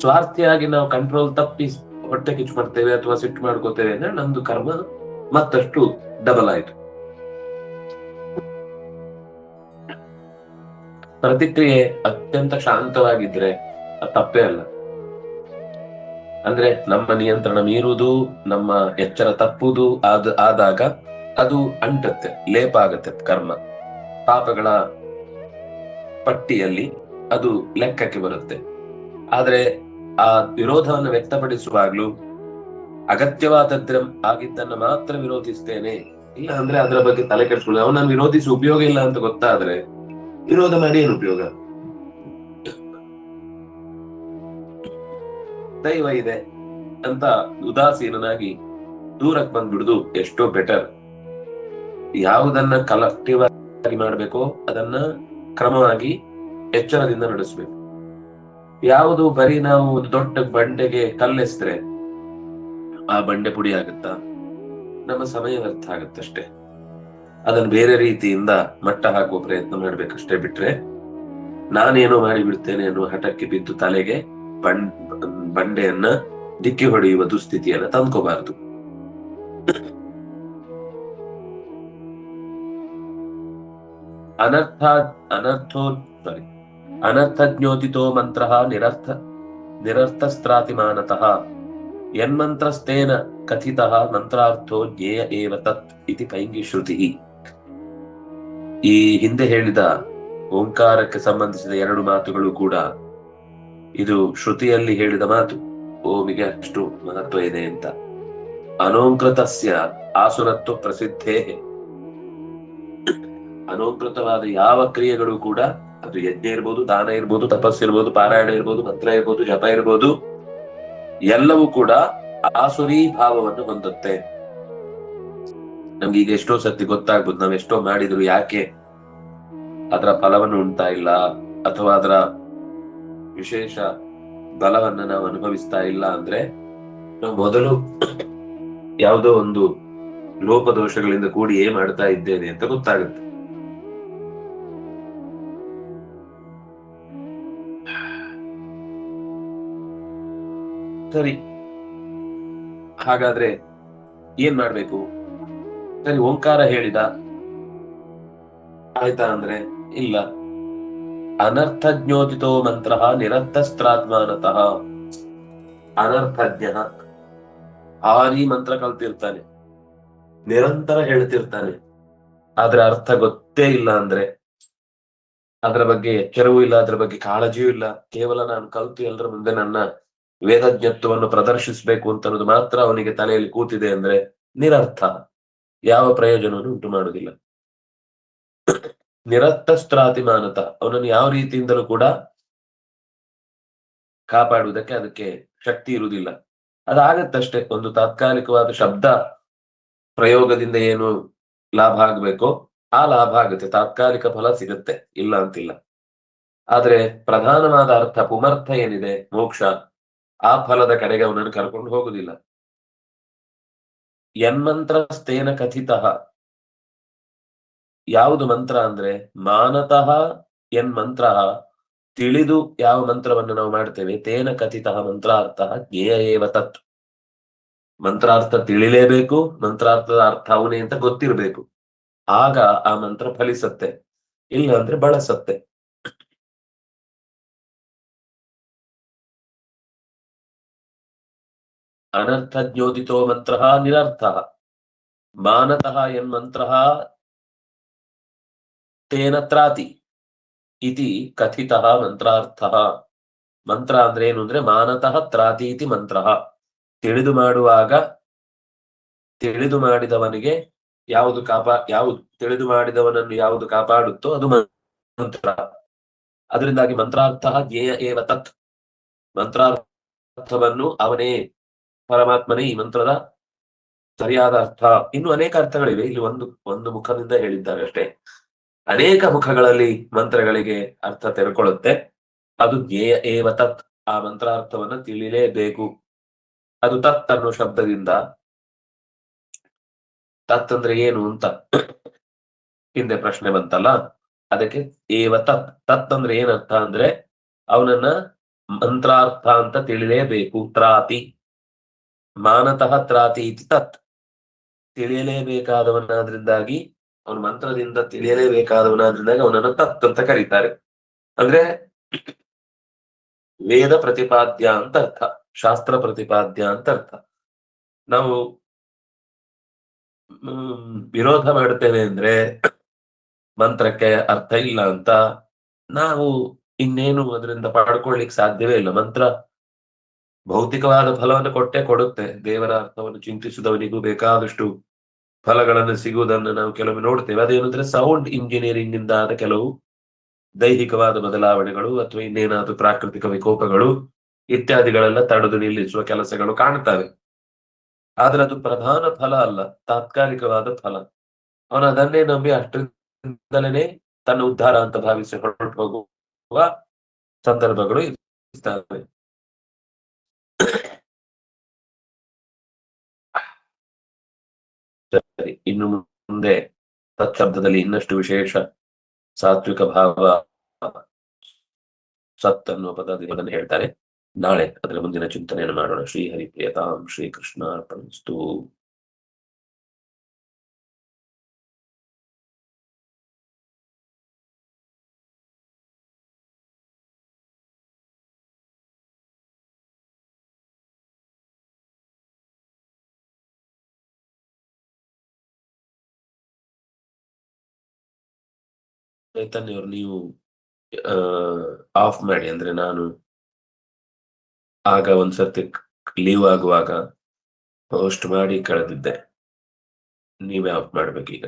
ಸ್ವಾರ್ಥಿಯಾಗಿ ನಾವು ಕಂಟ್ರೋಲ್ ತಪ್ಪಿ ಹೊಟ್ಟೆ ಕಿಚ್ಚು ಮಾಡ್ತೇವೆ ಅಥವಾ ಸಿಟ್ಟು ಮಾಡ್ಕೋತೇವೆ ಅಂದ್ರೆ ನಮ್ದು ಕರ್ಮ ಮತ್ತಷ್ಟು ಡಬಲ್ ಆಯ್ತು. ಪ್ರತಿಕ್ರಿಯೆ ಅತ್ಯಂತ ಶಾಂತವಾಗಿದ್ರೆ ತಪ್ಪೇ ಅಲ್ಲ. ಅಂದ್ರೆ ನಮ್ಮ ನಿಯಂತ್ರಣ ಮೀರುವುದು, ನಮ್ಮ ಎಚ್ಚರ ತಪ್ಪುವುದು ಆದಾಗ ಅದು ಅಂಟತ್ತೆ, ಲೇಪ ಆಗತ್ತೆ ಕರ್ಮ. ಪಾಪಗಳ ಪಟ್ಟಿಯಲ್ಲಿ ಅದು ಲೆಕ್ಕಕ್ಕೆ ಬರುತ್ತೆ. ಆದ್ರೆ ಆ ವಿರೋಧವನ್ನು ವ್ಯಕ್ತಪಡಿಸುವಾಗ್ಲೂ ಅಗತ್ಯವಾದದ್ರ ಆಗಿದ್ದನ್ನ ಮಾತ್ರ ವಿರೋಧಿಸ್ತೇನೆ, ಇಲ್ಲ ಅಂದ್ರೆ ಅದರ ಬಗ್ಗೆ ತಲೆ ಕೆಡಿಸ್ಕೊಳ್ಳಿ. ಅವನನ್ನು ವಿರೋಧಿಸಿ ಉಪಯೋಗ ಇಲ್ಲ ಅಂತ ಗೊತ್ತಾದ್ರೆ ವಿರೋಧ ಮಾಡಿ ಏನು ಉಪಯೋಗ? ದೈವ ಇದೆ ಅಂತ ಉದಾಸೀನನಾಗಿ ದೂರಕ್ಕೆ ಬಂದ್ಬಿಡುದು ಎಷ್ಟೋ ಬೆಟರ್. ಯಾವುದನ್ನ ಕಲೆಕ್ಟಿವ್ ಆಗಿ ಮಾಡ್ಬೇಕೋ ಅದನ್ನ ಕ್ರಮವಾಗಿ ಎಚ್ಚರದಿಂದ ನಡೆಸಬೇಕು. ಯಾವುದು ಬರೀ ನಾವು ಒಂದು ದೊಡ್ಡ ಬಂಡೆಗೆ ಕಲ್ಲೆಸ್ದ್ರೆ ಆ ಬಂಡೆ ಪುಡಿ ಆಗುತ್ತಾ? ನಮ್ಮ ಸಮಯ ವ್ಯರ್ಥ ಆಗುತ್ತಷ್ಟೇ. ಅದನ್ನ ಬೇರೆ ರೀತಿಯಿಂದ ಮಟ್ಟ ಹಾಕುವ ಪ್ರಯತ್ನ ಮಾಡ್ಬೇಕಷ್ಟೇ ಬಿಟ್ರೆ ನಾನೇನೋ ಮಾಡಿ ಬಿಡ್ತೇನೆ ಅನ್ನುವ ಹಠಕ್ಕೆ ಬಿದ್ದು ತಲೆಗೆ ಬಂಡೆಯನ್ನ ಡಿಕ್ಕಿ ಹೊಡೆಯುವ ದುಸ್ಥಿತಿಯನ್ನ ತಂದ್ಕೋಬಾರದು. ಅನರ್ಥಜ್ಞೋತಿತೋ ಮಂತ್ರ ನಿರರ್ಥಸ್ತ್ರಾತಿಮಾನತಃ ಯನ್ಮಂತ್ರಸ್ತೇನ ಕಥಿತಃ ಮಂತ್ರಾರ್ಥೋ ಜ್ಞೇಯ ಏವ ತತ್ ಇತಿ ಪೈಂಗಿ ಶ್ರುತಿ. ಈ ಹಿಂದೆ ಹೇಳಿದ ಓಂಕಾರಕ್ಕೆ ಸಂಬಂಧಿಸಿದ 2 ಮಾತುಗಳು ಕೂಡ ಇದು ಶ್ರುತಿಯಲ್ಲಿ ಹೇಳಿದ ಮಾತು. ಓಮಿಗೆ ಅಷ್ಟು ಮಹತ್ವ ಇದೆ ಅಂತ. ಅನೋಂಕೃತಸ್ಯ ಆಸುರತ್ವ ಪ್ರಸಿದ್ಧೇ. ಅನೋಂಕೃತವಾದ ಯಾವ ಕ್ರಿಯೆಗಳು ಕೂಡ, ಅದು ಯಜ್ಞ ಇರ್ಬೋದು, ದಾನ ಇರ್ಬೋದು, ತಪಸ್ಸಿರ್ಬೋದು, ಪಾರಾಯಣ ಇರ್ಬೋದು, ಮಂತ್ರ ಇರ್ಬೋದು, ಜಪ ಇರ್ಬೋದು, ಎಲ್ಲವೂ ಕೂಡ ಆಸುರಿ ಭಾವವನ್ನು ಹೊಂದುತ್ತೆ. ನಮ್ಗೆ ಈಗ ಎಷ್ಟೋ ಸತಿ ಗೊತ್ತಾಗ್ಬೋದು, ನಾವ್ ಎಷ್ಟೋ ಮಾಡಿದ್ರು ಯಾಕೆ ಅದರ ಫಲವನ್ನು ಉಂಟಾ ಇಲ್ಲ, ಅಥವಾ ಅದರ ವಿಶೇಷ ಬಲವನ್ನ ನಾವು ಅನುಭವಿಸ್ತಾ ಇಲ್ಲ ಅಂದ್ರೆ ನಾವು ಮೊದಲು ಯಾವುದೋ ಒಂದು ಲೋಪದೋಷಗಳಿಂದ ಕೂಡಿ ಏನ್ ಮಾಡ್ತಾ ಇದ್ದೇನೆ ಅಂತ ಗೊತ್ತಾಗುತ್ತೆ. ಸರಿ, ಹಾಗಾದ್ರೆ ಏನ್ ಮಾಡ್ಬೇಕು? ಸರಿ, ಓಂಕಾರ ಹೇಳಿದ ಆಯ್ತಾ ಅಂದ್ರೆ ಇಲ್ಲ. ಅನರ್ಥಜ್ಞೋತಿತೋ ಮಂತ್ರ ನಿರರ್ಥಸ್ತ್ರಾತ್ಮಾನತಃ. ಅನರ್ಥಜ್ಞ ಭಾರಿ ಮಂತ್ರ ಕಲ್ತಿರ್ತಾನೆ, ನಿರಂತರ ಹೇಳ್ತಿರ್ತಾನೆ, ಆದ್ರೆ ಅರ್ಥ ಗೊತ್ತೇ ಇಲ್ಲ ಅಂದ್ರೆ, ಅದರ ಬಗ್ಗೆ ಎಚ್ಚರವೂ ಇಲ್ಲ, ಅದರ ಬಗ್ಗೆ ಕಾಳಜಿಯೂ ಇಲ್ಲ, ಕೇವಲ ನಾನು ಕಲ್ತು ಎಲ್ಲರ ಮುಂದೆ ನನ್ನ ವೇದಜ್ಞತ್ವವನ್ನು ಪ್ರದರ್ಶಿಸಬೇಕು ಅಂತ ಅನ್ನೋದು ಮಾತ್ರ ಅವನಿಗೆ ತಲೆಯಲ್ಲಿ ಕೂತಿದೆ ಅಂದ್ರೆ ನಿರರ್ಥ, ಯಾವ ಪ್ರಯೋಜನವನ್ನು ಉಂಟು ಮಾಡುವುದಿಲ್ಲ. ನಿರರ್ಥಸ್ತ್ರಾತಿಮಾನತ, ಅವನನ್ನು ಯಾವ ರೀತಿಯಿಂದಲೂ ಕೂಡ ಕಾಪಾಡುವುದಕ್ಕೆ ಅದಕ್ಕೆ ಶಕ್ತಿ ಇರುವುದಿಲ್ಲ. ಅದಾಗತ್ತಷ್ಟೇ, ಒಂದು ತಾತ್ಕಾಲಿಕವಾದ ಶಬ್ದ ಪ್ರಯೋಗದಿಂದ ಏನು ಲಾಭ ಆಗ್ಬೇಕೋ ಆ ಲಾಭ ಆಗುತ್ತೆ, ತಾತ್ಕಾಲಿಕ ಫಲ ಸಿಗುತ್ತೆ, ಇಲ್ಲ ಅಂತಿಲ್ಲ. ಆದ್ರೆ ಪ್ರಧಾನವಾದ ಅರ್ಥ ಪುಮರ್ಥ ಏನಿದೆ, ಮೋಕ್ಷ, ಆ ಫಲದ ಕಡೆಗೆ ಅವನನ್ನು ಕರ್ಕೊಂಡು ಹೋಗುದಿಲ್ಲ. ಯನ್ಮಂತ್ರಸ್ತೇನ ಕಥಿತಃ, ಯಾವುದು ಮಂತ್ರ ಅಂದ್ರೆ ಮಾನತಃ ಯನ್ಮಂತ್ರ, ತಿಳಿದು ಯಾವ ಮಂತ್ರವನ್ನು ನಾವು ಮಾಡ್ತೇವೆ, ತೇನ ಕಥಿತಃ ಮಂತ್ರಾರ್ಥ ಜ್ಞೇಯ ಏವ ತತ್. ಮಂತ್ರಾರ್ಥ ತಿಳಿಲೇಬೇಕು, ಮಂತ್ರಾರ್ಥದ ಅರ್ಥ ಅವನೇ ಅಂತ ಗೊತ್ತಿರಬೇಕು, ಆಗ ಆ ಮಂತ್ರ ಫಲಿಸತ್ತೆ, ಇಲ್ಲ ಅಂದ್ರೆ ಬಳಸತ್ತೆ. ಅನರ್ಥ ಜ್ಯೋತಿತೋ ಮಂತ್ರ ನಿರರ್ಥ ಮಾನತಃ ಯನ್ಮಂತ್ರ ತೇನ ತ್ರಾತಿ ಇತಿ ಕಥಿತಃ ಮಂತ್ರಾರ್ಥ. ಮಂತ್ರ ಅಂದ್ರೆ ಏನು ಅಂದ್ರೆ ಮಾನತಃ ತ್ರಾತಿ ಇತಿ ಮಂತ್ರ. ತಿಳಿದು ಮಾಡುವಾಗ ತಿಳಿದು ಮಾಡಿದವನಿಗೆ ಯಾವುದು ತಿಳಿದು ಮಾಡಿದವನನ್ನು ಯಾವುದು ಕಾಪಾಡುತ್ತೋ ಅದು ಮಂತ್ರ. ಅದರಿಂದಾಗಿ ಮಂತ್ರಾರ್ಥ ಜ್ಞೇಯ ಏವ ತತ್, ಮಂತ್ರಾರ್ಥವನ್ನು ಅವನೇ ಪರಮಾತ್ಮನೇ ಈ ಮಂತ್ರದ ಸರಿಯಾದ ಅರ್ಥ. ಇನ್ನು ಅನೇಕ ಅರ್ಥಗಳಿವೆ, ಇಲ್ಲಿ ಒಂದು ಮುಖದಿಂದ ಹೇಳಿದ್ದಾರೆ ಅಷ್ಟೇ. ಅನೇಕ ಮುಖಗಳಲ್ಲಿ ಮಂತ್ರಗಳಿಗೆ ಅರ್ಥ ತೆರೆಕೊಳ್ಳುತ್ತೆ. ಅದು ಜ್ಞೇಯ ಏವ ತತ್, ಆ ಮಂತ್ರಾರ್ಥವನ್ನ ತಿಳಿಲೇಬೇಕು. ಅದು ತತ್ ಅನ್ನೋ ಶಬ್ದದಿಂದ, ತತ್ ಅಂದ್ರೆ ಏನು ಅಂತ ಹಿಂದೆ ಪ್ರಶ್ನೆ ಬಂತಲ್ಲ, ಅದಕ್ಕೆ ಏವ ತತ್. ತತ್ ಅಂದ್ರೆ ಏನರ್ಥ ಅಂದ್ರೆ ಅವನನ್ನ ಮಂತ್ರಾರ್ಥ ಅಂತ ತಿಳಿಲೇಬೇಕು. ತ್ರಾತಿ ಮಾನತಃ ತ್ರಾತಿ ಇತಿ ತತ್, ತಿಳಿಯಲೇಬೇಕಾದವನಾದ್ರಿಂದಾಗಿ, ಅವನ ಮಂತ್ರದಿಂದ ತಿಳಿಯಲೇಬೇಕಾದವನಾದ್ರಿಂದಾಗಿ ಅವನನ್ನು ತತ್ ಅಂತ ಕರೀತಾರೆ. ಅಂದ್ರೆ ವೇದ ಪ್ರತಿಪಾದ್ಯ ಅಂತ ಅರ್ಥ, ಶಾಸ್ತ್ರ ಪ್ರತಿಪಾದ್ಯ ಅಂತ ಅರ್ಥ. ನಾವು ವಿರೋಧ ಮಾಡ್ತೇವೆ ಅಂದ್ರೆ ಮಂತ್ರಕ್ಕೆ ಅರ್ಥ ಇಲ್ಲ ಅಂತ ನಾವು ಇನ್ನೇನು ಅದರಿಂದ ಪಡ್ಕೊಳ್ಳಿಕ್ ಸಾಧ್ಯವೇ ಇಲ್ಲ. ಮಂತ್ರ ಭೌತಿಕವಾದ ಫಲವನ್ನು ಕೊಟ್ಟೆ ಕೊಡುತ್ತೆ. ದೇವರ ಅರ್ಥವನ್ನು ಚಿಂತಿಸಿದವನಿಗೂ ಬೇಕಾದಷ್ಟು ಫಲಗಳನ್ನು ಸಿಗುವುದನ್ನು ನಾವು ಕೆಲವೊಮ್ಮೆ ನೋಡ್ತೇವೆ. ಅದೇನಂದ್ರೆ ಸೌಂಡ್ ಇಂಜಿನಿಯರಿಂಗ್ ನಿಂದ ಆದ ಕೆಲವು ದೈಹಿಕವಾದ ಬದಲಾವಣೆಗಳು ಅಥವಾ ಇನ್ನೇನಾದ್ರೂ ಪ್ರಾಕೃತಿಕ ವಿಕೋಪಗಳು ಇತ್ಯಾದಿಗಳೆಲ್ಲ ತಡೆದು ನಿಲ್ಲಿಸುವ ಕೆಲಸಗಳು ಕಾಣ್ತವೆ. ಆದ್ರೆ ಅದು ಪ್ರಧಾನ ಫಲ ಅಲ್ಲ, ತಾತ್ಕಾಲಿಕವಾದ ಫಲ. ಅವನು ಅದನ್ನೇ ನಂಬಿ ಅಷ್ಟರಿಂದಲೇ ತನ್ನ ಉದ್ಧಾರ ಅಂತ ಭಾವಿಸಿ ಹೊರಟು ಹೋಗುವ ಸಂದರ್ಭಗಳು ಇರ್ತವೆ. ಸರಿ, ಇನ್ನು ಮುಂದೆ ತತ್ಶಬ್ದದಲ್ಲಿ ಇನ್ನಷ್ಟು ವಿಶೇಷ ಸಾತ್ವಿಕ ಭಾವ ಸತ್ ಅನ್ನುವ ಪದವನ್ನು ಹೇಳ್ತಾರೆ. ನಾಳೆ ಅದರ ಮುಂದಿನ ಚಿಂತನೆಯನ್ನು ಮಾಡೋಣ. ಶ್ರೀಹರಿ ಪ್ರಿಯತಾಂ ಶ್ರೀಕೃಷ್ಣ ಅರ್ಪಣಿಸ್ತು. ಚೈತನ್ಯವ್ರು ನೀವು ಆಫ್ ಮಾಡಿ, ಅಂದ್ರೆ ನಾನು ಆಗ ಒಂದ್ಸರ್ತಿ ಲೀವ್ ಆಗುವಾಗ ಪೋಸ್ಟ್ ಮಾಡಿ ಕಳೆದಿದ್ದೆ. ನೀವೇ ಆಫ್ ಮಾಡ್ಬೇಕೀಗ.